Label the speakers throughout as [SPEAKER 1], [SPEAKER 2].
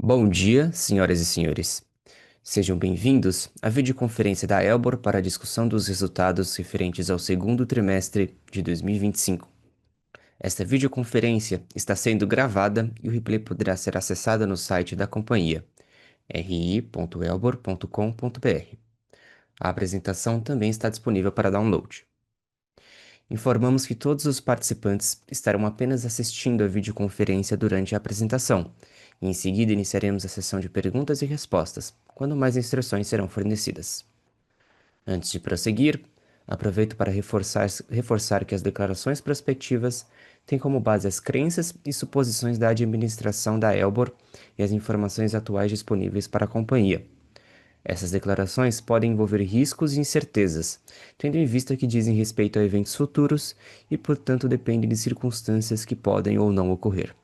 [SPEAKER 1] Bom dia, senhoras e senhores. Sejam bem-vindos à videoconferência da Elbor para a discussão dos resultados referentes ao segundo trimestre de 2025. Esta videoconferência está sendo gravada e o replay poderá ser acessado no site da companhia, ri.elbor.com.br. A apresentação também está disponível para download. Informamos que todos os participantes estarão apenas assistindo a videoconferência durante a apresentação, e em seguida iniciaremos a sessão de perguntas e respostas, quando mais instruções serão fornecidas. Antes de prosseguir, aproveito para reforçar que as declarações prospectivas têm como base as crenças e suposições da administração da Elbor e as informações atuais disponíveis para a companhia. Essas declarações podem envolver riscos e incertezas, tendo em vista que dizem respeito a eventos futuros e, portanto, dependem de circunstâncias que podem ou não ocorrer.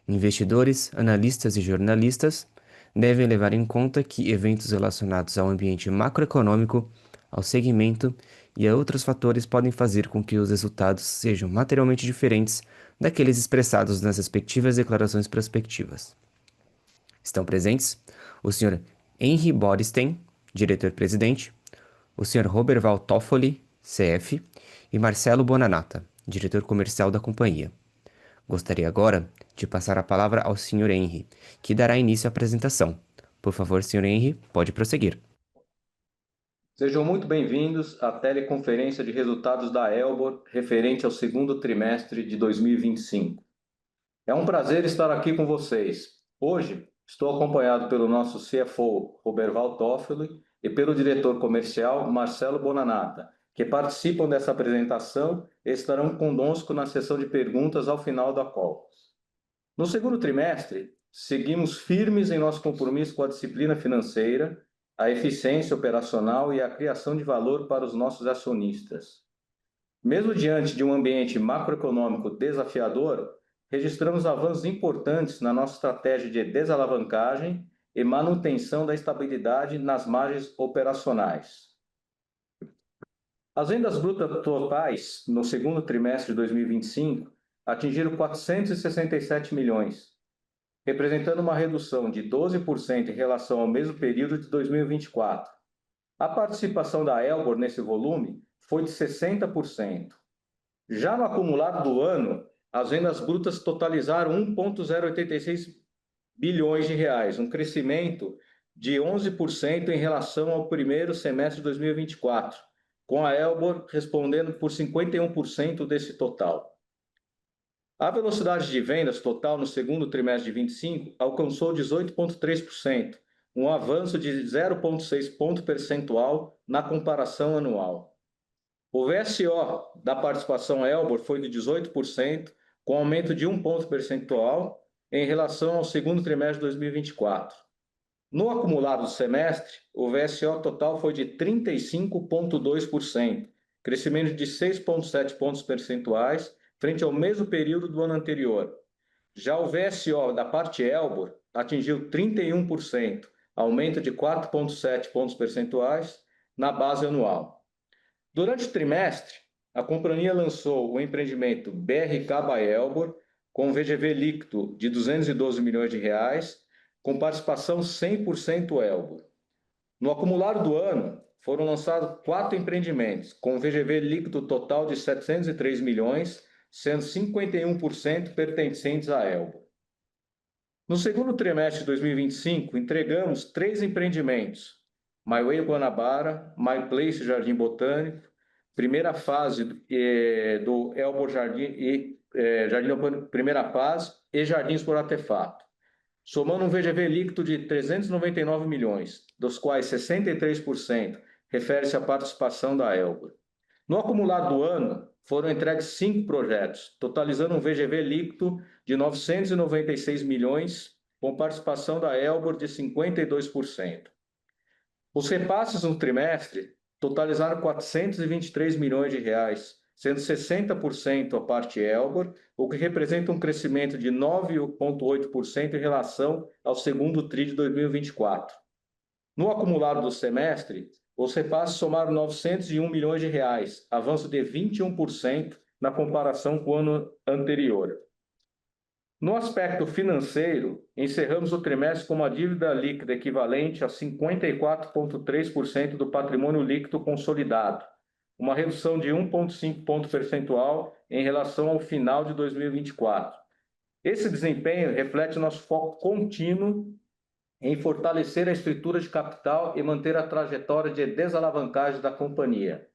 [SPEAKER 1] Investidores, analistas e jornalistas devem levar em conta que eventos relacionados ao ambiente macroeconômico, ao segmento e a outros fatores podem fazer com que os resultados sejam materialmente diferentes daqueles expressados nas respectivas declarações prospectivas. Estão presentes o Sr. Henry Bodstein, diretor-presidente, o Sr. Roberval Toffoli, CF, e Marcelo Bonanata, diretor comercial da companhia. Gostaria agora de passar a palavra ao Sr. Henry, que dará início à apresentação. Por favor, Sr. Henry, pode prosseguir.
[SPEAKER 2] Sejam muito bem-vindos à teleconferência de resultados da Elbor referente ao segundo trimestre de 2025. É um prazer estar aqui com vocês. Hoje estou acompanhado pelo nosso CFO, Roberval Toffoli, e pelo diretor comercial, Marcelo Bonanata, que participam dessa apresentação e estarão conosco na sessão de perguntas ao final da call. No segundo trimestre, seguimos firmes em nosso compromisso com a disciplina financeira, a eficiência operacional e a criação de valor para os nossos acionistas. Mesmo diante de um ambiente macroeconômico desafiador, registramos avanços importantes na nossa estratégia de desalavancagem e manutenção da estabilidade nas margens operacionais. As vendas brutas totais no segundo trimestre de 2025 atingiram 467 milhões, representando uma redução de 12% em relação ao mesmo período de 2024. A participação da Elbor nesse volume foi de 60%. Já no acumulado do ano, as vendas brutas totalizaram 1,086 bilhões de reais, um crescimento de 11% em relação ao primeiro semestre de 2024, com a Elbor respondendo por 51% desse total. A velocidade de vendas total no segundo trimestre de 25 alcançou 18,3%, um avanço de 0,6 ponto percentual na comparação anual. O VSO da participação Elbor foi de 18%, com aumento de 1 ponto percentual em relação ao segundo trimestre de 2024. No acumulado do semestre, o VSO total foi de 35,2%, crescimento de 6,7 pontos percentuais frente ao mesmo período do ano anterior. Já o VSO da parte Elbor atingiu 31%, aumento de 4,7 pontos percentuais na base anual. Durante o trimestre, a companhia lançou o empreendimento BRK by Elbor, com VGV líquido de 212 milhões de reais, com participação 100% Elbor. No acumulado do ano, foram lançados 4 empreendimentos, com VGV líquido total de 703 milhões, sendo 51% pertencentes à Elbor. No segundo trimestre de 2025, entregamos 3 empreendimentos: My Way Guanabara, My Place Jardim Botânico, primeira fase do Elbor Jardim e Jardim Primeira Fase e Jardins por Artefato, somando um VGV líquido de 399 milhões, dos quais 63% refere-se à participação da Elbor. No acumulado do ano, foram entregues 5 projetos, totalizando um VGV líquido de 996 milhões, com participação da Elbor de 52%. Os repasses no trimestre totalizaram 423 milhões de reais, sendo 60% a parte Elbor, o que representa um crescimento de 9,8% em relação ao segundo TRI de 2024. No acumulado do semestre, os repasses somaram 901 milhões de reais, avanço de 21% na comparação com o ano anterior. No aspecto financeiro, encerramos o trimestre com uma dívida líquida equivalente a 54,3% do patrimônio líquido consolidado, uma redução de 1,5 ponto percentual em relação ao final de 2024. Esse desempenho reflete nosso foco contínuo em fortalecer a estrutura de capital e manter a trajetória de desalavancagem da companhia.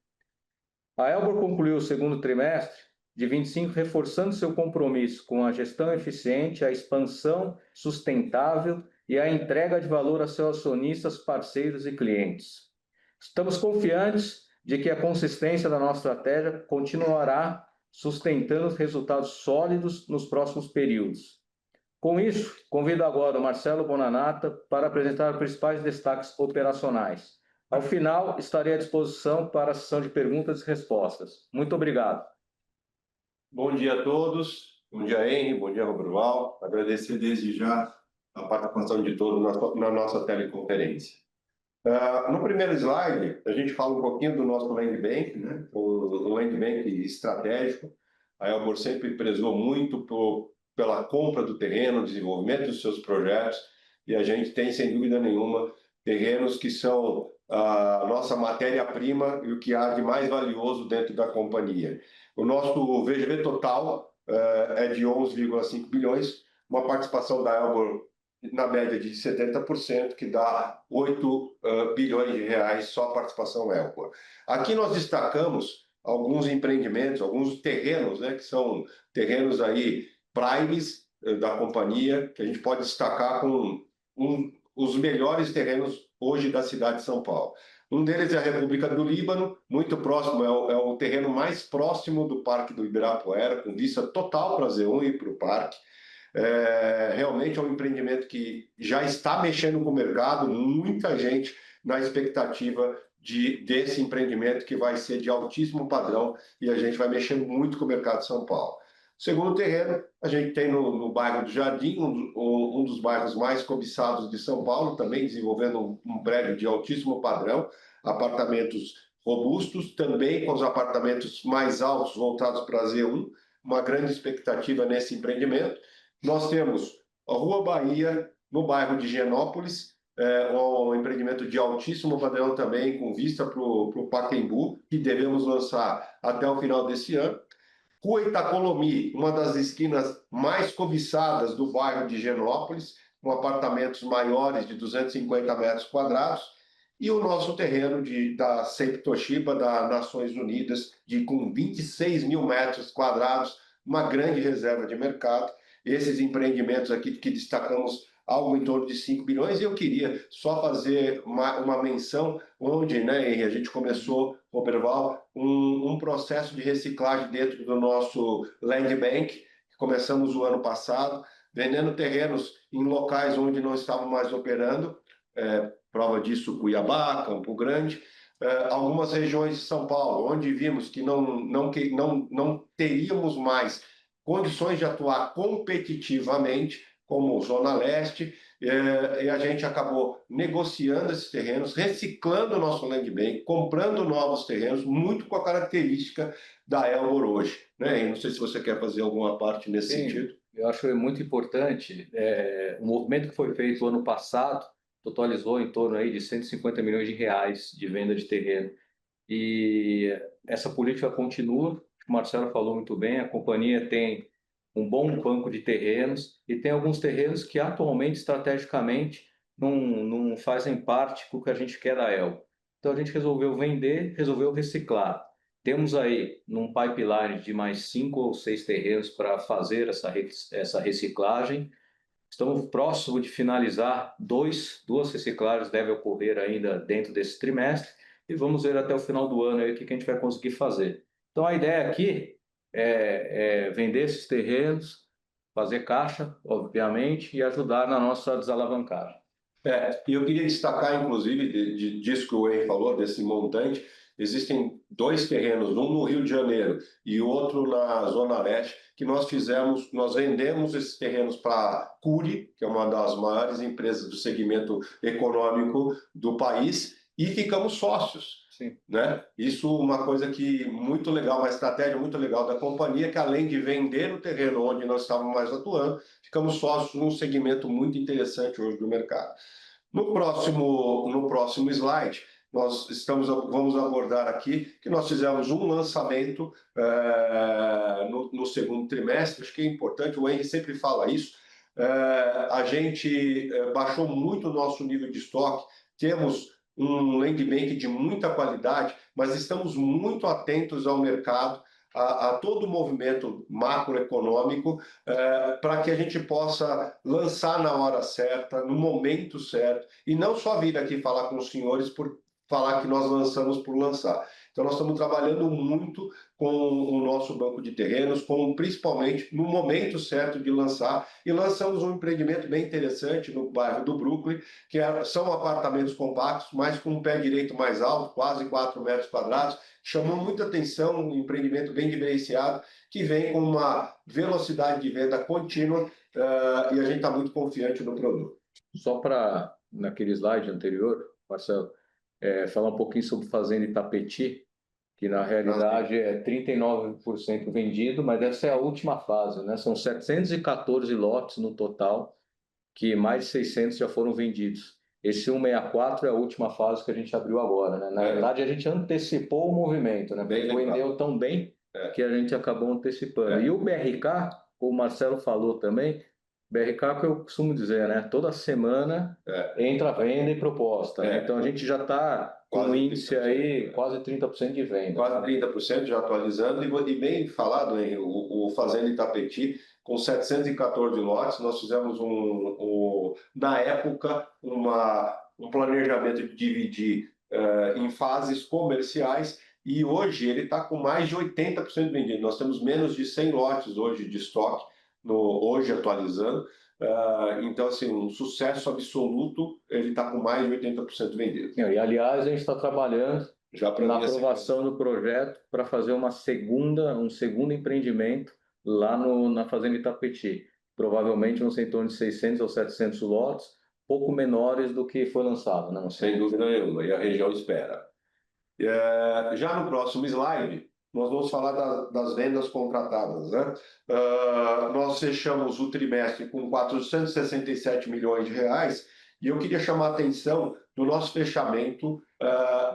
[SPEAKER 2] A Elbor concluiu o segundo trimestre de 25 reforçando seu compromisso com a gestão eficiente, a expansão sustentável e a entrega de valor a seus acionistas, parceiros e clientes. Estamos confiantes de que a consistência da nossa estratégia continuará sustentando resultados sólidos nos próximos períodos. Com isso, convido agora o Marcelo Bonanata para apresentar os principais destaques operacionais. Ao final, estarei à disposição para a sessão de perguntas e respostas. Muito obrigado.
[SPEAKER 3] Bom dia a todos. Bom dia, Henry. Bom dia, Roberval. Agradecer desde já a participação de todos na nossa teleconferência. No primeiro slide, a gente fala um pouquinho do nosso land bank, né? Um land bank estratégico. A Elbor sempre prezou muito pela compra do terreno, desenvolvimento dos seus projetos, e a gente tem, sem dúvida nenhuma, terrenos que são a nossa matéria-prima e o que há de mais valioso dentro da companhia. O nosso VGV total é de 11,5 bilhões, uma participação da Elbor na média de 70%, que dá 8 bilhões de reais só a participação Elbor. Aqui nós destacamos alguns empreendimentos, alguns terrenos, né, que são terrenos aí primes da companhia, que a gente pode destacar com os melhores terrenos hoje da cidade de São Paulo. Um deles é a República do Líbano, muito próximo, é o terreno mais próximo do Parque do Ibirapuera, com vista total para a Z1 e para o parque. Realmente é um empreendimento que já está mexendo com o mercado, muita gente na expectativa desse empreendimento que vai ser de altíssimo padrão e a gente vai mexer muito com o mercado de São Paulo. Segundo terreno, a gente tem no bairro do Jardim, um dos bairros mais cobiçados de São Paulo, também desenvolvendo um prédio de altíssimo padrão, apartamentos robustos, também com os apartamentos mais altos voltados para a Z1, uma grande expectativa nesse empreendimento. Nós temos a Rua Bahia, no bairro de Higienópolis, um empreendimento de altíssimo padrão também, com vista para o Pacaembu, que devemos lançar até o final desse ano. Rua Itacolomi, uma das esquinas mais cobiçadas do bairro de Higienópolis, com apartamentos maiores de 250 metros quadrados, e o nosso terreno da Sempre Toshiba, das Nações Unidas, com 26 mil metros quadrados, uma grande reserva de mercado. Esses empreendimentos aqui que destacamos algo em torno de 5 bilhões, e eu queria só fazer uma menção onde, né, a gente começou, Roberval, um processo de reciclagem dentro do nosso Land Bank, que começamos o ano passado, vendendo terrenos em locais onde não estavam mais operando, prova disso Cuiabá, Campo Grande, algumas regiões de São Paulo, onde vimos que não teríamos mais condições de atuar competitivamente, como Zona Leste, e a gente acabou negociando esses terrenos, reciclando o nosso land bank, comprando novos terrenos, muito com a característica da Elbor hoje. Né? E não sei se você quer fazer alguma parte nesse sentido.
[SPEAKER 2] Eu acho muito importante. O movimento que foi feito ano passado totalizou em torno aí de 150 milhões de reais de venda de terreno. E essa política continua. O Marcelo falou muito bem, a companhia tem um bom banco de terrenos e tem alguns terrenos que atualmente, estrategicamente, não fazem parte do que a gente quer da Elbor. Então a gente resolveu vender, resolveu reciclar. Temos aí num pipeline de mais 5 ou 6 terrenos para fazer essa reciclagem. Estamos próximos de finalizar duas reciclagens, devem ocorrer ainda dentro desse trimestre, e vamos ver até o final do ano aí o que a gente vai conseguir fazer. Então a ideia aqui é vender esses terrenos, fazer caixa, obviamente, e ajudar na nossa desalavancagem.
[SPEAKER 3] E eu queria destacar, inclusive, disso que o Henry falou, desse montante. Existem 2 terrenos, um no Rio de Janeiro e outro na Zona Leste, que nós vendemos esses terrenos para a Cury, que é uma das maiores empresas do segmento econômico do país, e ficamos sócios.
[SPEAKER 2] Sim.
[SPEAKER 3] Né? Isso é uma coisa que muito legal, uma estratégia muito legal da companhia, que além de vender o terreno onde nós estávamos mais atuando, ficamos sócios num segmento muito interessante hoje do mercado. No próximo slide, vamos abordar aqui que nós fizemos um lançamento no segundo trimestre. Acho que é importante, o Henry sempre fala isso. A gente baixou muito o nosso nível de estoque, temos um land bank de muita qualidade, mas estamos muito atentos ao mercado, a todo o movimento macroeconômico, para que a gente possa lançar na hora certa, no momento certo, e não só vir aqui falar com os senhores por falar que nós lançamos por lançar. Então, nós estamos trabalhando muito com o nosso banco de terrenos, principalmente no momento certo de lançar, e lançamos um empreendimento bem interessante no bairro do Brooklyn, que são apartamentos compactos, mas com um pé direito mais alto, quase 4 metros quadrados, chamou muita atenção, um empreendimento bem diferenciado, que vem com uma velocidade de venda contínua, e a gente está muito confiante no produto.
[SPEAKER 2] Só para, naquele slide anterior, Marcelo, falar um pouquinho sobre Fazenda Itapetí, que na realidade é 39% vendido, mas essa é a última fase, né? São 714 lotes no total, que mais de 600 já foram vendidos. Esse 164 é a última fase que a gente abriu agora, né? Na verdade, a gente antecipou o movimento, né? Porque vendeu tão bem que a gente acabou antecipando. E o BRK, o Marcelo falou também, BRK que eu costumo dizer, né? Toda semana entra venda e proposta, né? Então a gente já está com um índice aí quase 30% de venda.
[SPEAKER 3] Quase 30% já atualizando, e bem falado, hein? O Fazenda Itapetí, com 714 lotes, nós fizemos na época um planejamento de dividir em fases comerciais, e hoje ele está com mais de 80% vendido. Nós temos menos de 100 lotes hoje de estoque, hoje atualizando. Então, assim, um sucesso absoluto, ele está com mais de 80% vendido.
[SPEAKER 2] E, aliás, a gente está trabalhando já na aprovação do projeto para fazer um segundo empreendimento lá na Fazenda Itapetí. Provavelmente vão ser em torno de 600 ou 700 lotes, pouco menores do que foi lançado. Não?
[SPEAKER 3] Sem dúvida nenhuma, e a região espera. Já no próximo slide, nós vamos falar das vendas contratadas, né? Nós fechamos o trimestre com 467 milhões de reais, e eu queria chamar a atenção do nosso fechamento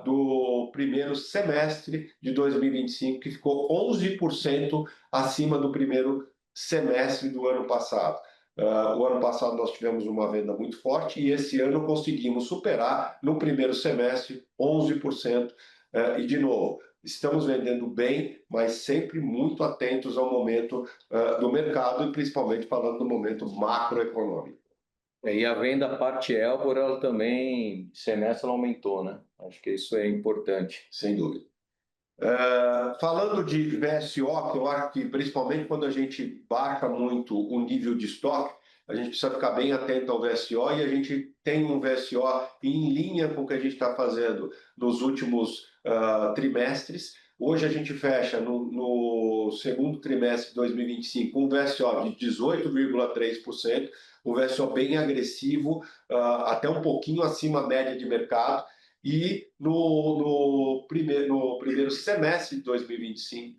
[SPEAKER 3] do primeiro semestre de 2025, que ficou 11% acima do primeiro semestre do ano passado. O ano passado nós tivemos uma venda muito forte, e esse ano conseguimos superar no primeiro semestre 11%. E, de novo, estamos vendendo bem, mas sempre muito atentos ao momento do mercado, e principalmente falando do momento macroeconômico.
[SPEAKER 2] E a venda parte Elbor, ela também, semestre, ela aumentou, né? Acho que isso é importante.
[SPEAKER 3] Sem dúvida. Falando de VSO, que eu acho que principalmente quando a gente baixa muito o nível de estoque, a gente precisa ficar bem atento ao VSO, e a gente tem um VSO em linha com o que a gente está fazendo nos últimos trimestres. Hoje a gente fecha no segundo trimestre de 2025 um VSO de 18,3%, um VSO bem agressivo, até um pouquinho acima da média de mercado. E no primeiro semestre de 2025,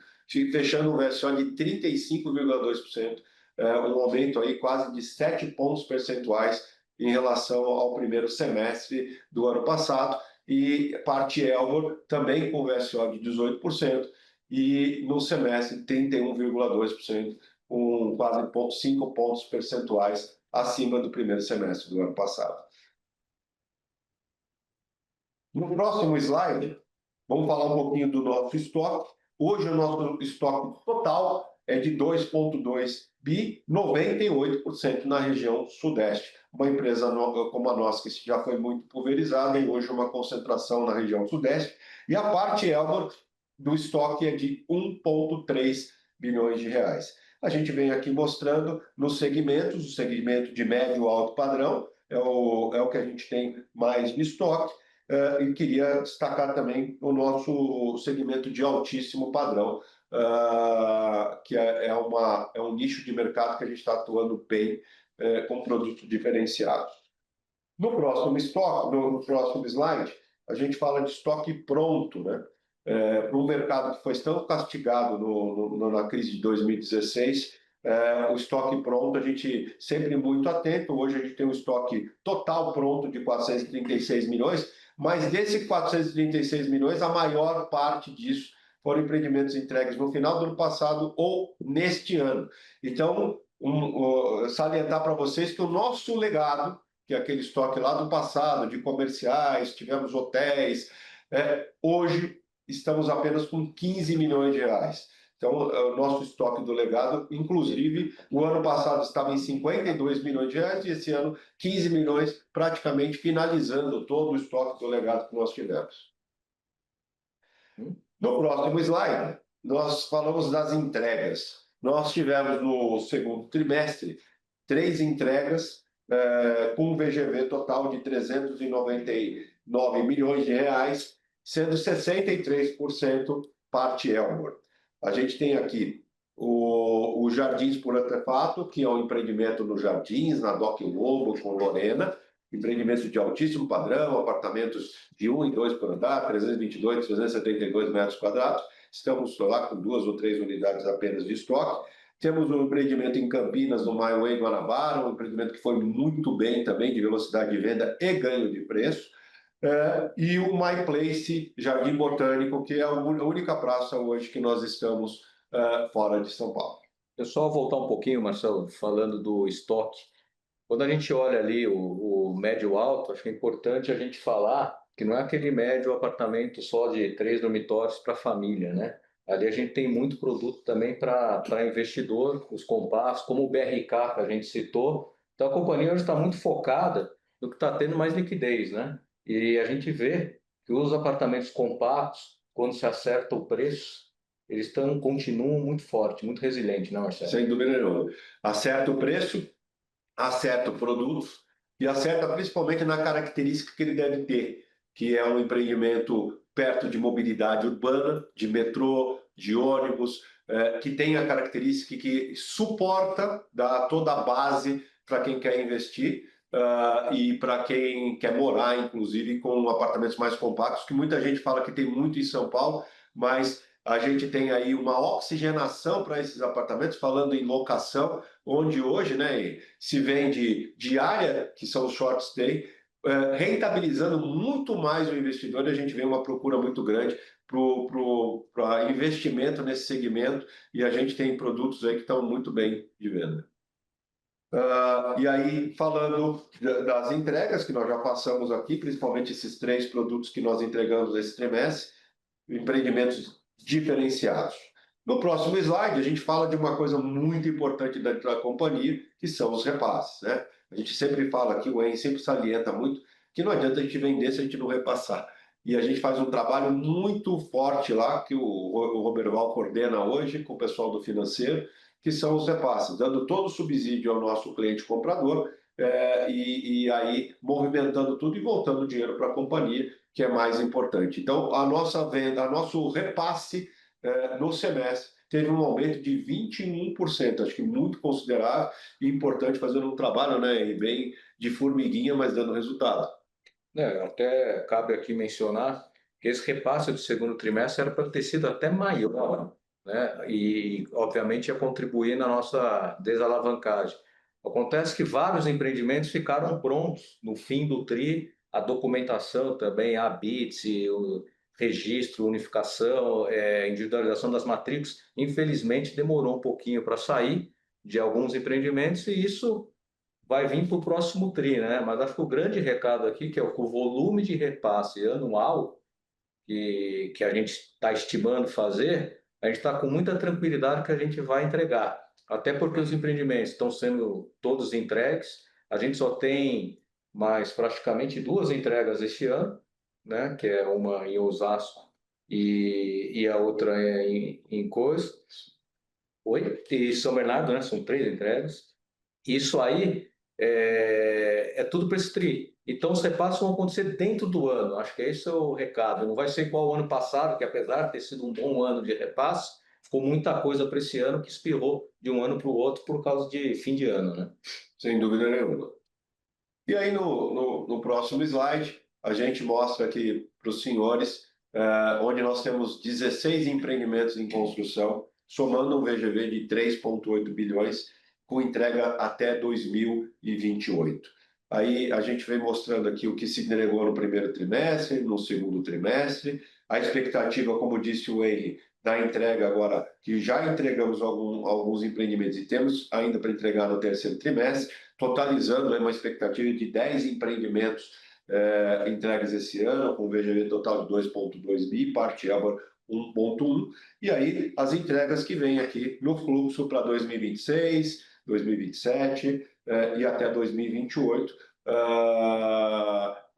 [SPEAKER 3] fechando um VSO de 35,2%, um aumento aí quase de 7 pontos percentuais em relação ao primeiro semestre do ano passado, e parte Elbor também com VSO de 18%, e no semestre 31,2%, com quase 5 pontos percentuais acima do primeiro semestre do ano passado. No próximo slide, vamos falar um pouquinho do nosso estoque. Hoje o nosso estoque total é de 2,2 bi, 98% na região sudeste. Uma empresa como a nossa, que já foi muito pulverizada, e hoje uma concentração na região sudeste. E a parte Elbor do estoque é de 1,3 bilhões de reais. A gente vem aqui mostrando nos segmentos, o segmento de médio e alto padrão é o que a gente tem mais de estoque. E queria destacar também o nosso segmento de altíssimo padrão, que é um nicho de mercado que a gente está atuando bem, com produtos diferenciados. No próximo slide, a gente fala de estoque pronto, né? Para um mercado que foi tão castigado na crise de 2016, o estoque pronto, a gente sempre muito atento. Hoje a gente tem um estoque total pronto de 436 milhões, mas desses 436 milhões, a maior parte disso foram empreendimentos entregues no final do ano passado ou neste ano. Então, salientar para vocês que o nosso legado, que é aquele estoque lá do passado, de comerciais, tivemos hotéis, hoje estamos apenas com 15 milhões de reais. Então, o nosso estoque do legado, inclusive, o ano passado estava em 52 milhões de reais e esse ano 15 milhões, praticamente finalizando todo o estoque do legado que nós tivemos. No próximo slide, nós falamos das entregas. Nós tivemos no segundo trimestre 3 entregas com um VGV total de 399 milhões de reais, sendo 63% parte Elmore. A gente tem aqui o Jardins por Artefato, que é um empreendimento no Jardins, na Doc Lobo, com Lorena, empreendimento de altíssimo padrão, apartamentos de 1 e 2 por andar, 322, 372 metros quadrados. Estamos lá com 2 ou 3 unidades apenas de estoque. Temos um empreendimento em Campinas, no My Way Guanabara, um empreendimento que foi muito bem também, de velocidade de venda e ganho de preço. E o My Place Jardim Botânico, que é a única praça hoje que nós estamos fora de São Paulo.
[SPEAKER 2] Eu só voltar um pouquinho, Marcelo, falando do estoque. Quando a gente olha ali o médio alto, acho que é importante a gente falar que não é aquele médio apartamento só de 3 dormitórios para família, né? Ali a gente tem muito produto também para investidor, os compactos, como o BRK que a gente citou. Então a companhia hoje está muito focada no que está tendo mais liquidez, né? E a gente vê que os apartamentos compactos, quando se acerta o preço, eles continuam muito fortes, muito resilientes, né, Marcelo?
[SPEAKER 3] Sem dúvida nenhuma. Acerta o preço, acerta o produto e acerta principalmente na característica que ele deve ter, que é um empreendimento perto de mobilidade urbana, de metrô, de ônibus, que tem a característica que suporta toda a base para quem quer investir e para quem quer morar, inclusive, com apartamentos mais compactos, que muita gente fala que tem muito em São Paulo, mas a gente tem aí uma oxigenação para esses apartamentos, falando em locação, onde hoje, né, se vende diária, que são os short stay, rentabilizando muito mais o investidor, e a gente vê uma procura muito grande para investimento nesse segmento, e a gente tem produtos aí que estão muito bem de venda. E aí, falando das entregas que nós já passamos aqui, principalmente esses 3 produtos que nós entregamos esse trimestre, empreendimentos diferenciados. No próximo slide, a gente fala de uma coisa muito importante dentro da companhia, que são os repasses, né? A gente sempre fala aqui, o Henry sempre salienta muito, que não adianta a gente vender se a gente não repassar. E a gente faz um trabalho muito forte lá, que o Roberval coordena hoje com o pessoal do financeiro, que são os repasses, dando todo o subsídio ao nosso cliente comprador e aí movimentando tudo e voltando o dinheiro para a companhia, que é mais importante. Então, a nossa venda, nosso repasse no semestre teve um aumento de 21%, acho que muito considerável e importante, fazendo um trabalho, né, bem de formiguinha, mas dando resultado.
[SPEAKER 2] Até cabe aqui mencionar que esse repasse do segundo trimestre era para ter sido até maior, né? E, obviamente, ia contribuir na nossa desalavancagem. Acontece que vários empreendimentos ficaram prontos no fim do TRI, a documentação também, a BITS, o registro, unificação, individualização das matrículas, infelizmente demorou um pouquinho para sair de alguns empreendimentos e isso vai vir para o próximo TRI, né? Mas acho que o grande recado aqui, que é o volume de repasse anual que a gente está estimando fazer, a gente está com muita tranquilidade que a gente vai entregar. Até porque os empreendimentos estão sendo todos entregues, a gente só tem mais praticamente 2 entregas este ano, né? Que é uma em Osasco e a outra é em Coisa. E São Bernardo, né? São 3 entregas. Isso aí é tudo para esse TRI. Então, os repasses vão acontecer dentro do ano. Acho que esse é o recado. Não vai ser igual ao ano passado, que apesar de ter sido um bom ano de repasse, ficou muita coisa para esse ano que espirrou de um ano para o outro por causa de fim de ano, né?
[SPEAKER 3] Sem dúvida nenhuma. E aí, no próximo slide, a gente mostra que para os senhores, onde nós temos 16 empreendimentos em construção, somando um VGV de 3,8 bilhões, com entrega até 2028. Aí a gente vem mostrando aqui o que se entregou no primeiro trimestre, no segundo trimestre, a expectativa, como disse o Henry, da entrega agora, que já entregamos alguns empreendimentos e temos ainda para entregar no terceiro trimestre, totalizando uma expectativa de 10 empreendimentos entregues esse ano, com VGV total de 2,2 bi, parte Elbor 1,1, e aí as entregas que vêm aqui no fluxo para 2026, 2027 e até 2028,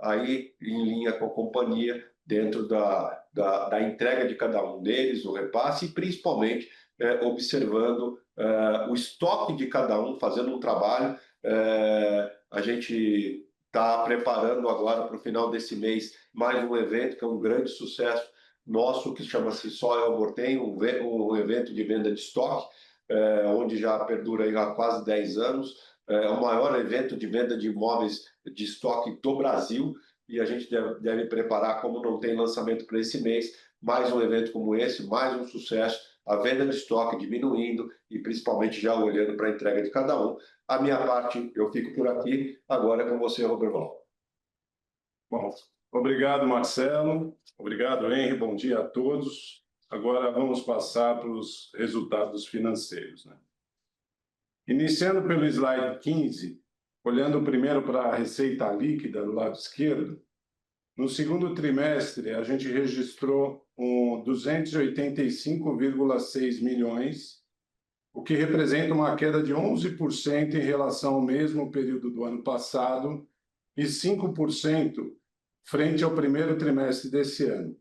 [SPEAKER 3] aí em linha com a companhia, dentro da entrega de cada um deles, o repasse, e principalmente observando o estoque de cada um, fazendo um trabalho. A gente está preparando agora para o final desse mês mais um evento, que é um grande sucesso nosso, que chama-se Só Elbor Tem, um evento de venda de estoque, onde já perdura há quase 10 anos. É o maior evento de venda de imóveis de estoque do Brasil, e a gente deve preparar, como não tem lançamento para esse mês, mais um evento como esse, mais um sucesso, a venda de estoque diminuindo e principalmente já olhando para a entrega de cada um. A minha parte, eu fico por aqui. Agora é com você, Roberval.
[SPEAKER 4] Bom, obrigado, Marcelo. Obrigado, Henry. Bom dia a todos. Agora vamos passar para os resultados financeiros, né? Iniciando pelo slide 15, olhando primeiro para a receita líquida do lado esquerdo, no segundo trimestre a gente registrou 285,6 milhões, o que representa uma queda de 11% em relação ao mesmo período do ano passado e 5% frente ao primeiro trimestre desse ano.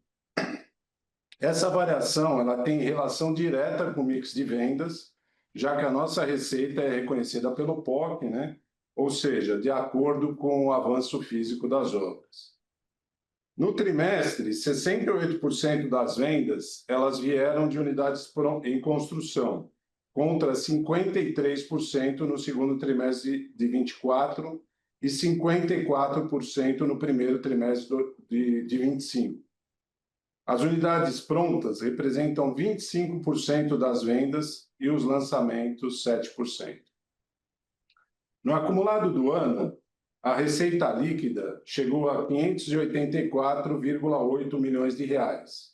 [SPEAKER 4] Essa variação ela tem relação direta com o mix de vendas, já que a nossa receita é reconhecida pelo POC, né? Ou seja, de acordo com o avanço físico das obras. No trimestre, 68% das vendas elas vieram de unidades em construção, contra 53% no segundo trimestre de 24 e 54% no primeiro trimestre de 25. As unidades prontas representam 25% das vendas e os lançamentos 7%. No acumulado do ano, a receita líquida chegou a 584,8 milhões de reais,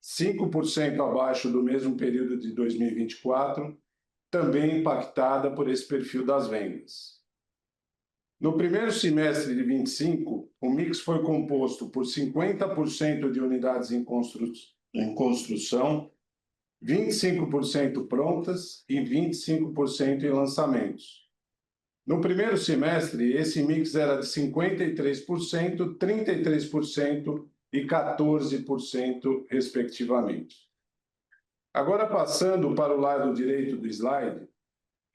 [SPEAKER 4] 5% abaixo do mesmo período de 2024, também impactada por esse perfil das vendas. No primeiro semestre de 25, o mix foi composto por 50% de unidades em construção, 25% prontas e 25% em lançamentos. No primeiro semestre, esse mix era de 53%, 33% e 14%, respectivamente. Agora, passando para o lado direito do slide,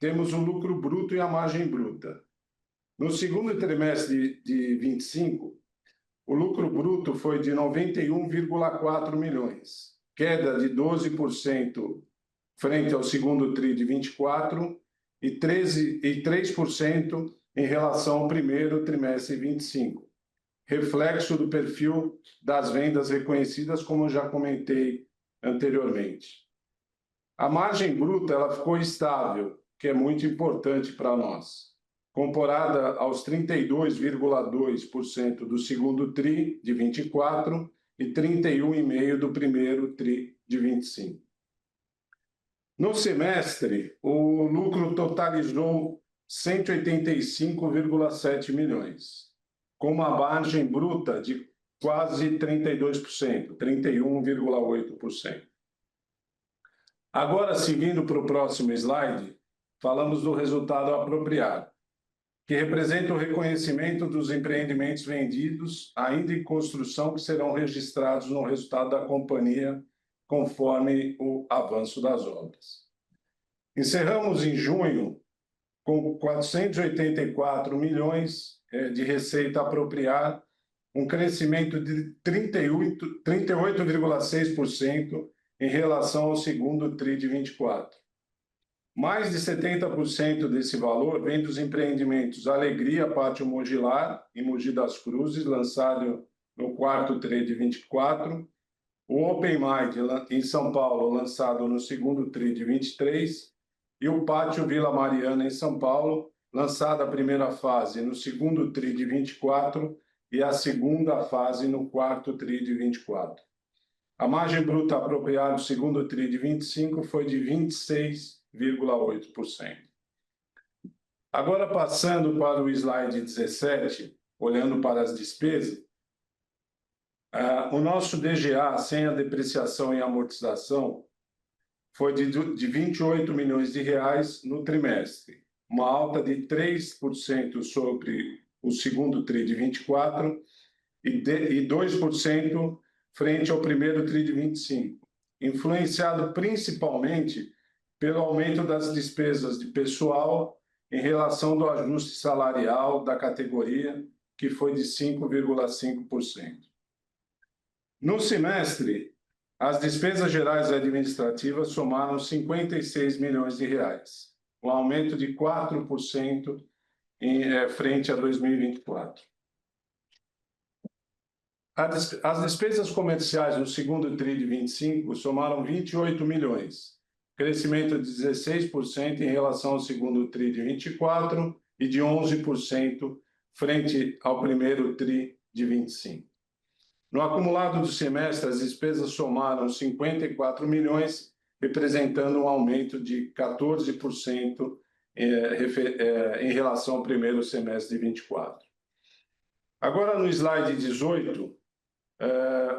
[SPEAKER 4] temos o lucro bruto e a margem bruta. No segundo trimestre de 25, o lucro bruto foi de 91,4 milhões, queda de 12% frente ao segundo TRI de 24 e 3% em relação ao primeiro trimestre de 25, reflexo do perfil das vendas reconhecidas, como eu já comentei anteriormente. A margem bruta ela ficou estável, que é muito importante para nós, comparada aos 32,2% do segundo TRI de 24 e 31,5% do primeiro TRI de 25. No semestre, o lucro totalizou 185,7 milhões, com uma margem bruta de quase 32%, 31,8%. Agora, seguindo para o próximo slide, falamos do resultado apropriado, que representa o reconhecimento dos empreendimentos vendidos ainda em construção que serão registrados no resultado da companhia conforme o avanço das obras. Encerramos em junho com 484 milhões de receita apropriada, um crescimento de 38,6% em relação ao segundo TRI de 24. Mais de 70% desse valor vem dos empreendimentos Alegria Pátio Mogilar, em Mogi das Cruzes, lançado no quarto TRI de 24, o Open Mind em São Paulo, lançado no segundo TRI de 23, e o Pátio Vila Mariana em São Paulo, lançada a primeira fase no segundo TRI de 24 e a segunda fase no quarto TRI de 24. A margem bruta apropriada do segundo TRI de 25 foi de 26,8%. Agora, passando para o slide 17, olhando para as despesas, o nosso DGA, sem a depreciação e amortização, foi de 28 milhões de reais no trimestre, uma alta de 3% sobre o segundo TRI de 24 e 2% frente ao primeiro TRI de 25, influenciado principalmente pelo aumento das despesas de pessoal em relação do ajuste salarial da categoria, que foi de 5,5%. No semestre, as despesas gerais administrativas somaram 56 milhões de reais, um aumento de 4% frente a 2024. As despesas comerciais no segundo TRI de 25 somaram 28 milhões, crescimento de 16% em relação ao segundo TRI de 24 e de 11% frente ao primeiro TRI de 25. No acumulado do semestre, as despesas somaram 54 milhões, representando um aumento de 14% em relação ao primeiro semestre de 24. Agora, no slide 18,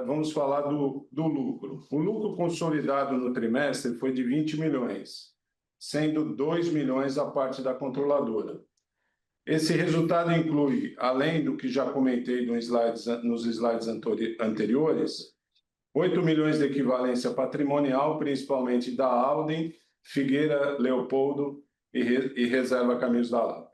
[SPEAKER 4] vamos falar do lucro. O lucro consolidado no trimestre foi de 20 milhões, sendo 2 milhões a parte da controladora. Esse resultado inclui, além do que já comentei nos slides anteriores, 8 milhões de equivalência patrimonial, principalmente da Alden, Figueira Leopoldo e Reserva Caminhos da Lapa.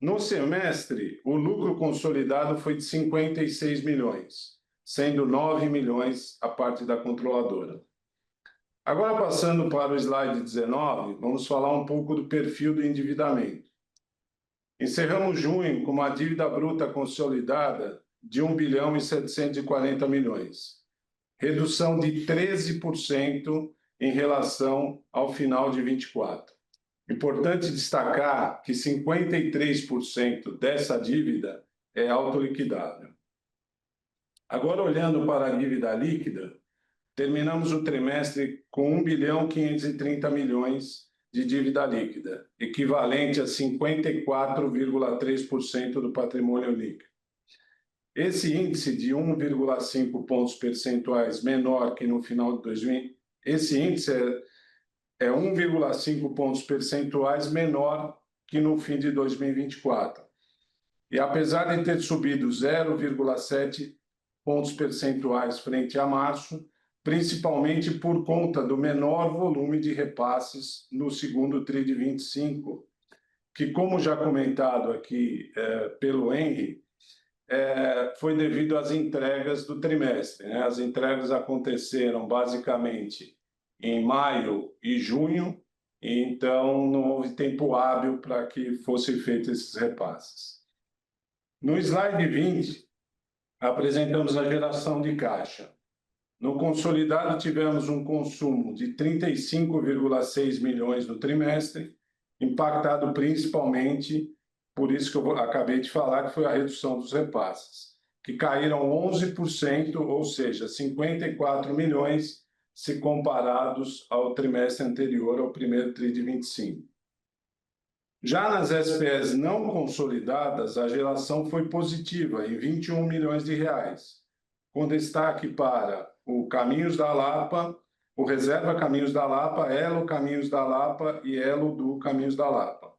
[SPEAKER 4] No semestre, o lucro consolidado foi de 56 milhões, sendo 9 milhões a parte da controladora. Agora, passando para o slide 19, vamos falar um pouco do perfil do endividamento. Encerramos junho com uma dívida bruta consolidada de 1 bilhão e 740 milhões, redução de 13% em relação ao final de 24. Importante destacar que 53% dessa dívida é autoliquidável. Agora, olhando para a dívida líquida, terminamos o trimestre com 1 bilhão e 530 milhões de dívida líquida, equivalente a 54,3% do patrimônio líquido. Esse índice de 1,5 pontos percentuais menor que no final de 2020, esse índice é 1,5 pontos percentuais menor que no fim de 2024. E apesar de ter subido 0,7 pontos percentuais frente a março, principalmente por conta do menor volume de repasses no segundo TRI de 25, que, como já comentado aqui pelo Henry, foi devido às entregas do trimestre. As entregas aconteceram basicamente em maio e junho, e então não houve tempo hábil para que fossem feitos esses repasses. No slide 20, apresentamos a geração de caixa. No consolidado, tivemos um consumo de 35,6 milhões no trimestre, impactado principalmente, por isso que eu acabei de falar, que foi a redução dos repasses, que caíram 11%, ou seja, 54 milhões, se comparados ao trimestre anterior, ao primeiro TRI de 25. Já nas SPEs não consolidadas, a geração foi positiva, em 21 milhões de reais, com destaque para o Caminhos da Lapa, o Reserva Caminhos da Lapa, Elo Caminhos da Lapa e Elo do Caminhos da Lapa.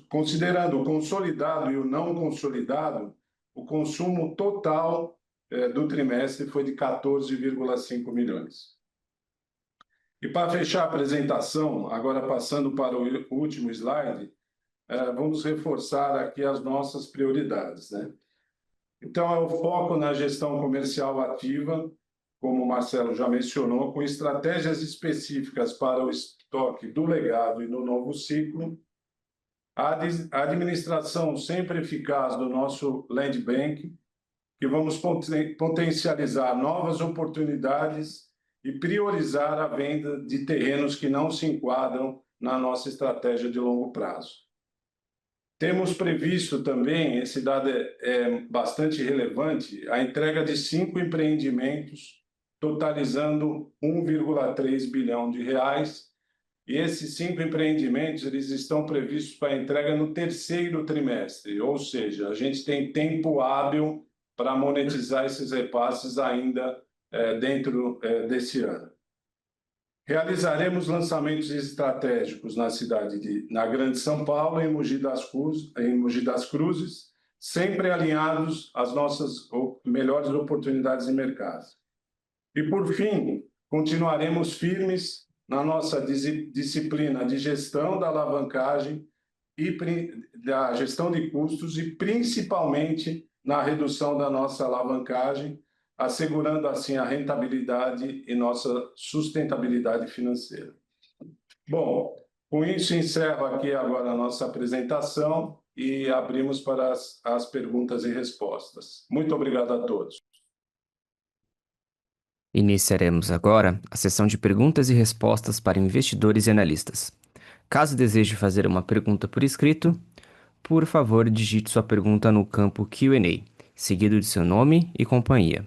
[SPEAKER 4] Considerando o consolidado e o não consolidado, o consumo total do trimestre foi de 14,5 milhões. E para fechar a apresentação, agora passando para o último slide, vamos reforçar aqui as nossas prioridades, né? Então, é o foco na gestão comercial ativa, como o Marcelo já mencionou, com estratégias específicas para o estoque do legado e no novo ciclo, A administração sempre eficaz do nosso Land Bank, que vamos potencializar novas oportunidades e priorizar a venda de terrenos que não se enquadram na nossa estratégia de longo prazo. Temos previsto também, esse dado é bastante relevante, a entrega de 5 empreendimentos, totalizando 1,3 bilhão de reais. E esses 5 empreendimentos eles estão previstos para entrega no terceiro trimestre, ou seja, a gente tem tempo hábil para monetizar esses repasses ainda dentro desse ano. Realizaremos lançamentos estratégicos na Grande São Paulo e em Mogi das Cruzes, sempre alinhados às nossas melhores oportunidades de mercado. E, por fim, continuaremos firmes na nossa disciplina de gestão da alavancagem e da gestão de custos e, principalmente, na redução da nossa alavancagem, assegurando assim a rentabilidade e nossa sustentabilidade financeira. Bom, com isso encerro aqui agora a nossa apresentação e abrimos para as perguntas e respostas. Muito obrigado a todos.
[SPEAKER 1] Iniciaremos agora a sessão de perguntas e respostas para investidores e analistas. Caso deseje fazer uma pergunta por escrito, por favor, digite sua pergunta no campo Q&A, seguido de seu nome e companhia.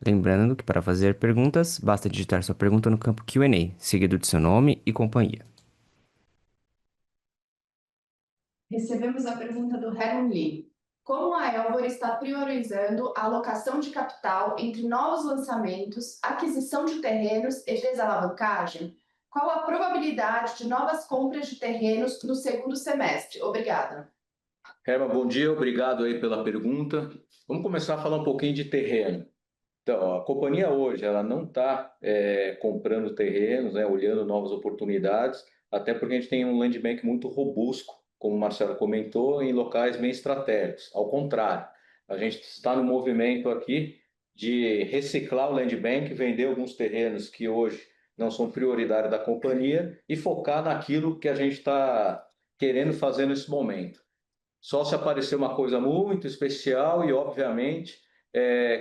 [SPEAKER 1] Lembrando que para fazer perguntas, basta digitar sua pergunta no campo Q&A, seguido de seu nome e companhia.
[SPEAKER 5] Recebemos a pergunta do Heron Lee. Como a Elbor está priorizando a alocação de capital entre novos lançamentos, aquisição de terrenos e desalavancagem? Qual a probabilidade de novas compras de terrenos no segundo semestre? Obrigada.
[SPEAKER 2] Herman, bom dia, obrigado aí pela pergunta. Vamos começar a falar um pouquinho de terreno. Então, a companhia hoje ela não está comprando terrenos, olhando novas oportunidades, até porque a gente tem um land bank muito robusto, como o Marcelo comentou, em locais bem estratégicos. Ao contrário, a gente está no movimento aqui de reciclar o land bank, vender alguns terrenos que hoje não são prioridade da companhia e focar naquilo que a gente está querendo fazer nesse momento. Só se aparecer uma coisa muito especial e, obviamente,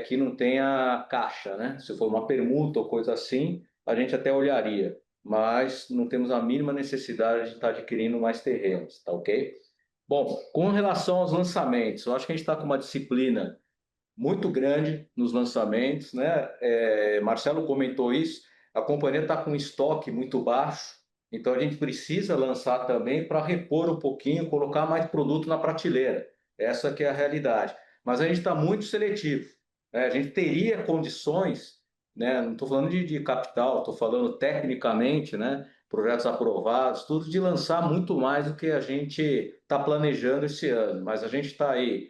[SPEAKER 2] que não tenha caixa, né? Se for uma permuta ou coisa assim, a gente até olharia, mas não temos a mínima necessidade de estar adquirindo mais terrenos, tá ok? Bom, com relação aos lançamentos, eu acho que a gente está com uma disciplina muito grande nos lançamentos, né? Marcelo comentou isso, a companhia está com um estoque muito baixo, então a gente precisa lançar também para repor um pouquinho, colocar mais produto na prateleira. Essa que é a realidade. Mas a gente está muito seletivo, né? A gente teria condições, né? Não estou falando de capital, estou falando tecnicamente, né? Projetos aprovados, tudo, de lançar muito mais do que a gente está planejando esse ano. Mas a gente está aí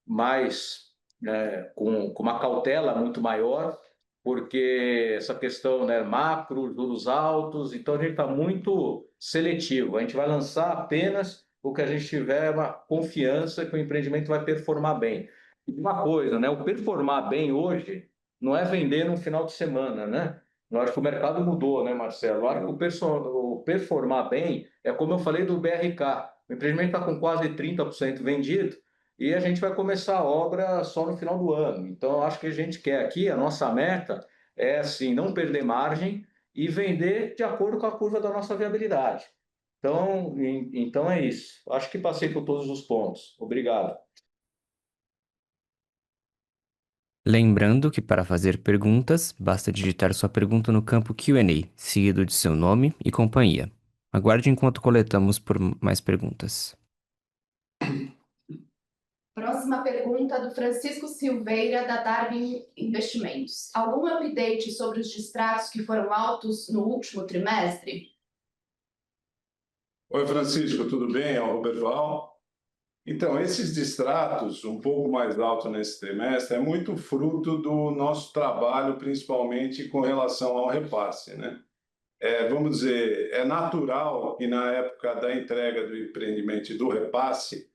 [SPEAKER 2] mais, né, com uma cautela muito maior, porque essa questão, né, macro, juros altos, então a gente está muito seletivo. A gente vai lançar apenas o que a gente tiver uma confiança que o empreendimento vai performar bem. E uma coisa, né, o performar bem hoje não é vender no final de semana, né? Eu acho que o mercado mudou, né, Marcelo? Eu acho que o performar bem é como eu falei do BRK. O empreendimento está com quase 30% vendido, e a gente vai começar a obra só no final do ano. Então, eu acho que a gente quer aqui, a nossa meta é, assim, não perder margem e vender de acordo com a curva da nossa viabilidade. Então é isso. Acho que passei por todos os pontos. Obrigado.
[SPEAKER 1] Lembrando que para fazer perguntas, basta digitar sua pergunta no campo Q&A, seguido de seu nome e companhia. Aguarde enquanto coletamos por mais perguntas.
[SPEAKER 5] Próxima pergunta do Francisco Silveira, da Darwin Investimentos. Algum update sobre os distratos que foram altos no último trimestre?
[SPEAKER 4] Oi, Francisco, tudo bem? É o Roberval. Então, esses distratos, um pouco mais altos nesse trimestre, é muito fruto do nosso trabalho, principalmente com relação ao repasse, né? Vamos dizer, é natural que na época da entrega do empreendimento e do repasse,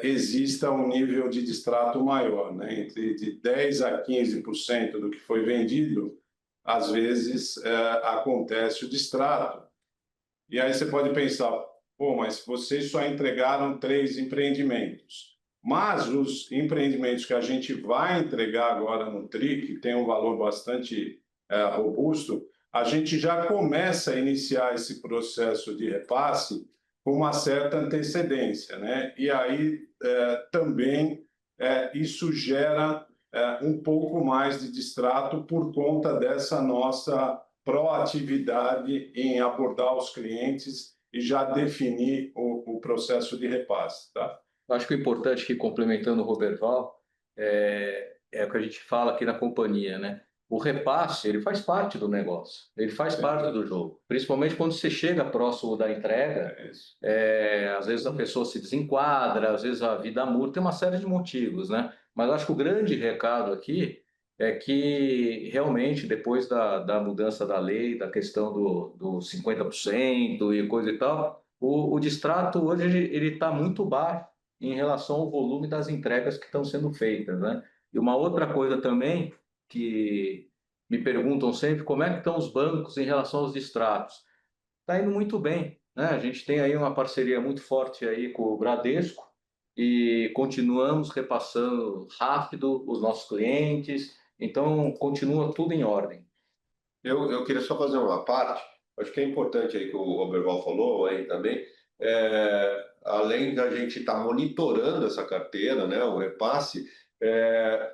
[SPEAKER 4] exista um nível de distrato maior, né? Entre de 10% a 15% do que foi vendido, às vezes acontece o distrato. E aí você pode pensar, pô, mas vocês só entregaram 3 empreendimentos. Mas os empreendimentos que a gente vai entregar agora no TRI, que tem um valor bastante robusto, a gente já começa a iniciar esse processo de repasse com uma certa antecedência, né? E aí também isso gera um pouco mais de distrato por conta dessa nossa proatividade em abordar os clientes e já definir o processo de repasse, tá?
[SPEAKER 2] Acho que o importante, que complementando o Roberval, é o que a gente fala aqui na companhia, né? O repasse, ele faz parte do negócio, ele faz parte do jogo. Principalmente quando você chega próximo da entrega, às vezes a pessoa se desenquadra, às vezes a vida muda, tem uma série de motivos, né? Mas acho que o grande recado aqui é que realmente depois da mudança da lei, da questão do 50% e coisa e tal, o distrato hoje ele está muito baixo em relação ao volume das entregas que estão sendo feitas, né? E uma outra coisa também que me perguntam sempre, como é que estão os bancos em relação aos distratos? Está indo muito bem, né? A gente tem aí uma parceria muito forte aí com o Bradesco e continuamos repassando rápido os nossos clientes, então continua tudo em ordem.
[SPEAKER 3] Eu queria só fazer uma parte, acho que é importante aí que o Roberval falou aí também, além da gente estar monitorando essa carteira, né, o repasse,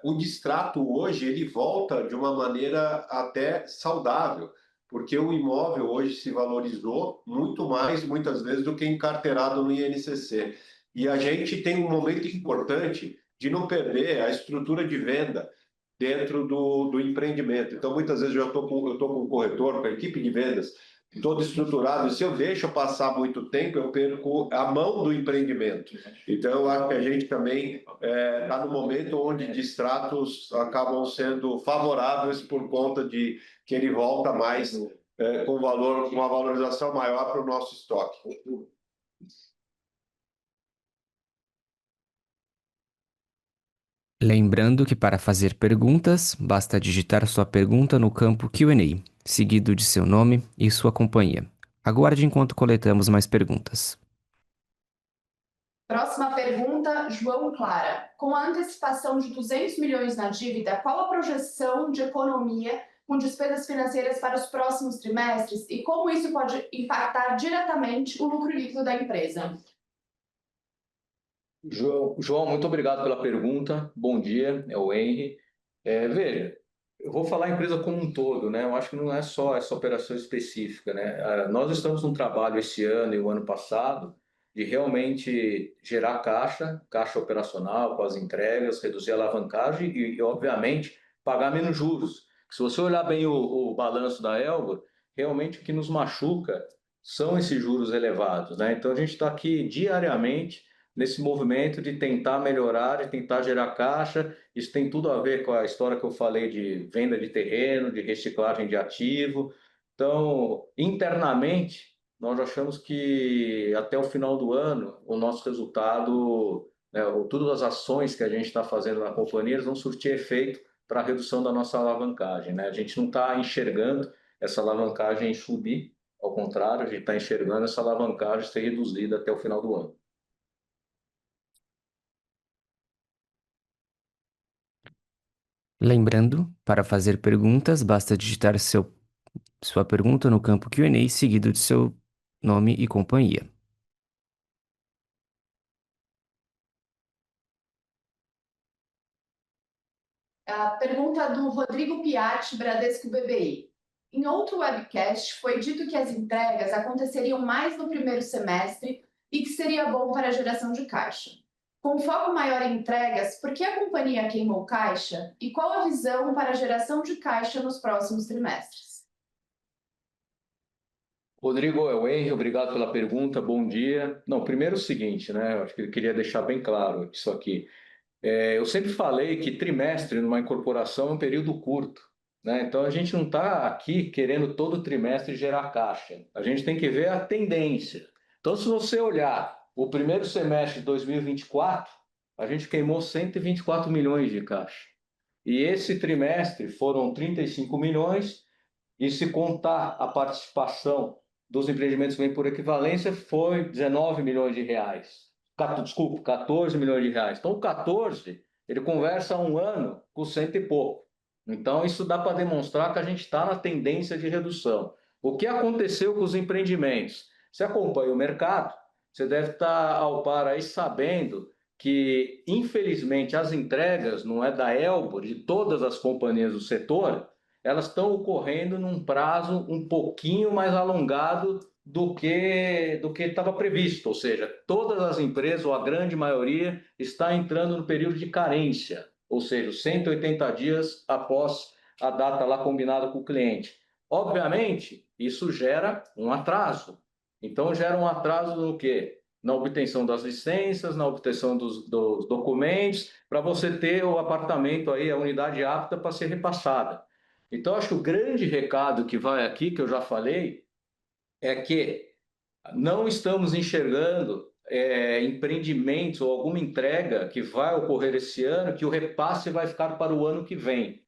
[SPEAKER 3] o distrato hoje ele volta de uma maneira até saudável, porque o imóvel hoje se valorizou muito mais, muitas vezes, do que encarteirado no INCC. E a gente tem um momento importante de não perder a estrutura de venda dentro do empreendimento. Então, muitas vezes eu estou com um corretor, com a equipe de vendas, todo estruturado, e se eu deixo passar muito tempo, eu perco a mão do empreendimento. Então, eu acho que a gente também está no momento onde distratos acabam sendo favoráveis por conta de que ele volta mais com uma valorização maior para o nosso estoque.
[SPEAKER 1] Lembrando que para fazer perguntas, basta digitar sua pergunta no campo Q&A, seguido de seu nome e sua companhia. Aguarde enquanto coletamos mais perguntas.
[SPEAKER 5] Próxima pergunta, João Clara. Com a antecipação de 200 milhões na dívida, qual a projeção de economia com despesas financeiras para os próximos trimestres e como isso pode impactar diretamente o lucro líquido da empresa?
[SPEAKER 2] João, muito obrigado pela pergunta. Bom dia, é o Henry. Veja, eu vou falar a empresa como um todo, né? Eu acho que não é só essa operação específica, né? Nós estamos num trabalho esse ano e o ano passado de realmente gerar caixa operacional com as entregas, reduzir a alavancagem e obviamente, pagar menos juros. Se você olhar bem o balanço da Elbor, realmente o que nos machuca são esses juros elevados, né? Então, a gente está aqui diariamente nesse movimento de tentar melhorar, de tentar gerar caixa. Isso tem tudo a ver com a história que eu falei de venda de terreno, de reciclagem de ativo. Então, internamente, nós achamos que até o final do ano, o nosso resultado, né, todas as ações que a gente está fazendo na companhia, eles vão surtir efeito para a redução da nossa alavancagem, né? A gente não está enxergando essa alavancagem subir, ao contrário, a gente está enxergando essa alavancagem ser reduzida até o final do ano.
[SPEAKER 1] Lembrando, para fazer perguntas, basta digitar sua pergunta no campo Q&A, seguido de seu nome e companhia.
[SPEAKER 5] A pergunta do Rodrigo Piatti, Bradesco BBI. Em outro webcast, foi dito que as entregas aconteceriam mais no primeiro semestre e que seria bom para a geração de caixa. Com foco maior em entregas, por que a companhia queimou caixa e qual a visão para a geração de caixa nos próximos trimestres?
[SPEAKER 2] Rodrigo, é o Henry, obrigado pela pergunta, bom dia. Não, primeiro o seguinte, né? Eu acho que eu queria deixar bem claro isso aqui. Eu sempre falei que trimestre numa incorporação é um período curto, né? Então a gente não está aqui querendo todo trimestre gerar caixa. A gente tem que ver a tendência. Então, se você olhar o primeiro semestre de 2024, a gente queimou 124 milhões de caixa. E esse trimestre foram 35 milhões, e se contar a participação dos empreendimentos que vêm por equivalência foi 19 milhões de reais. Desculpa, 14 milhões de reais. Então, o 14, ele conversa há um ano com cento e pouco. Então, isso dá para demonstrar que a gente está na tendência de redução. O que aconteceu com os empreendimentos? Você acompanha o mercado, você deve estar ao par aí sabendo que, infelizmente, as entregas, não é da Elbor, de todas as companhias do setor, elas estão ocorrendo num prazo um pouquinho mais alongado do que estava previsto, ou seja, todas as empresas, ou a grande maioria, está entrando no período de carência, ou seja, 180 dias após a data lá combinada com o cliente. Obviamente, isso gera um atraso. Então, gera um atraso no quê? Na obtenção das licenças, na obtenção dos documentos, para você ter o apartamento aí, a unidade apta para ser repassada. Então, acho que o grande recado que vai aqui, que eu já falei, é que não estamos enxergando empreendimentos ou alguma entrega que vai ocorrer esse ano, que o repasse vai ficar para o ano que vem.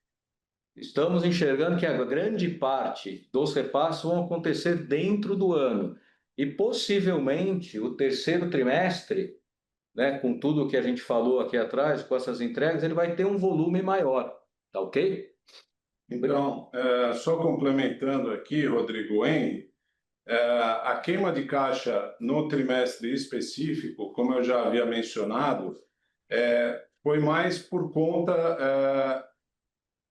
[SPEAKER 2] Estamos enxergando que a grande parte dos repasses vão acontecer dentro do ano. E possivelmente o terceiro trimestre, né, com tudo o que a gente falou aqui atrás, com essas entregas, ele vai ter um volume maior. Tá ok?
[SPEAKER 4] Então, só complementando aqui, Rodrigo, a queima de caixa no trimestre específico, como eu já havia mencionado, foi mais por conta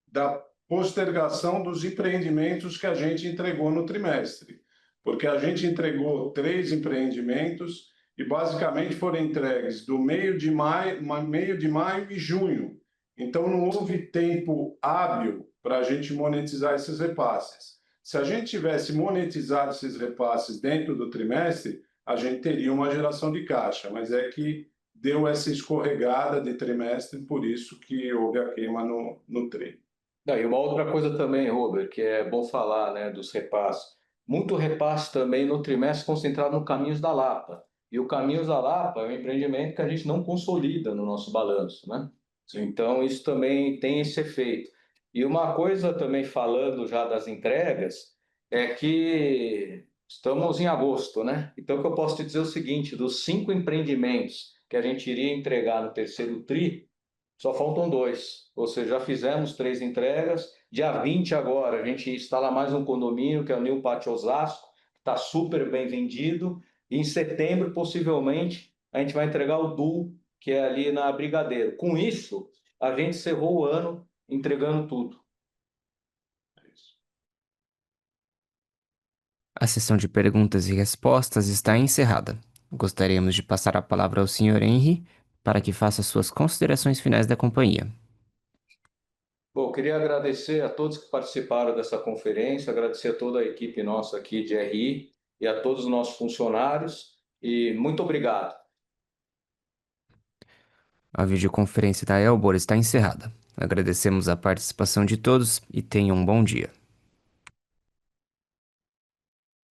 [SPEAKER 4] da postergação dos empreendimentos que a gente entregou no trimestre, porque a gente entregou 3 empreendimentos e basicamente foram entregues do meio de maio e junho. Então não houve tempo hábil para a gente monetizar esses repasses. Se a gente tivesse monetizado esses repasses dentro do trimestre, a gente teria uma geração de caixa, mas é que deu essa escorregada de trimestre, por isso que houve a queima no TRI.
[SPEAKER 2] E uma outra coisa também, Robert, que é bom falar, né, dos repasses. Muito repasse também no trimestre concentrado no Caminhos da Lapa. E o Caminhos da Lapa é um empreendimento que a gente não consolida no nosso balanço, né? Então, isso também tem esse efeito. E uma coisa também, falando já das entregas, é que estamos em agosto, né? Então, o que eu posso te dizer é o seguinte: dos 5 empreendimentos que a gente iria entregar no terceiro TRI, só faltam 2, ou seja, já fizemos 3 entregas. Dia 20 agora, a gente instala mais um condomínio, que é o New Pátio Osasco, que está super bem vendido. E em setembro, possivelmente, a gente vai entregar o Dul, que é ali na Brigadeiro. Com isso, a gente encerrou o ano entregando tudo.
[SPEAKER 1] A sessão de perguntas e respostas está encerrada. Gostaríamos de passar a palavra ao Sr. Henry para que faça suas considerações finais da companhia.
[SPEAKER 2] Bom, queria agradecer a todos que participaram dessa conferência, agradecer a toda a equipe nossa aqui de RI e a todos os nossos funcionários, e muito obrigado.
[SPEAKER 1] A videoconferência da Elbor está encerrada. Agradecemos a participação de todos e tenham um bom dia.